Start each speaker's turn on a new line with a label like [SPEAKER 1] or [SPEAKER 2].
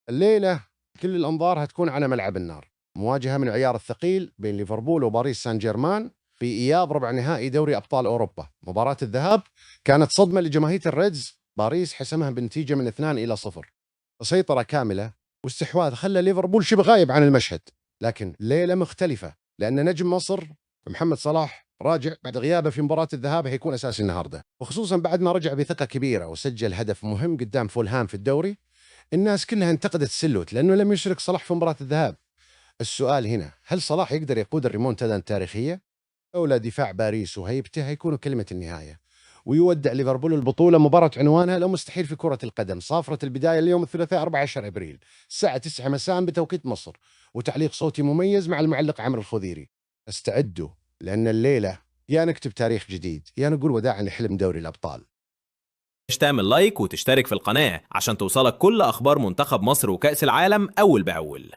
[SPEAKER 1] الليلة كل الأنظار هتكون على ملعب النار، مواجهة من العيار الثقيل بين ليفربول وباريس سان جيرمان في إياب ربع نهائي دوري أبطال أوروبا. مباراة الذهاب كانت صدمة لجماهير الريدز، باريس حسمها بنتيجة من 2-0. سيطرة كاملة واستحواذ خلى ليفربول شبه غايب عن المشهد. لكن ليلة مختلفة لأن نجم مصر محمد صلاح راجع بعد غيابه في مباراة الذهاب، هيكون أساسي النهاردة، وخصوصا بعد ما رجع بثقة كبيرة وسجل هدف مهم قدام فولهام في الدوري. الناس كلها انتقدت سلوت لأنه لم يشرك صلاح في مباراة الذهاب. السؤال هنا، هل صلاح يقدر يقود الريمونتادا التاريخية؟ أو لا دفاع باريس وهيبته هيكونوا كلمة النهاية، ويودع ليفربول البطولة؟ مباراة عنوانها لا مستحيل في كرة القدم صافرة البداية اليوم الثلاثاء 14 أبريل الساعة 9 مساء بتوقيت مصر، وتعليق صوتي مميز مع المعلق عمرو الخضيري. استعدوا، لأن الليلة يا نكتب تاريخ جديد يا نقول وداعا لحلم دوري الأبطال.
[SPEAKER 2] تعمل لايك وتشترك في القناة عشان توصلك كل أخبار منتخب مصر وكأس العالم أول بأول.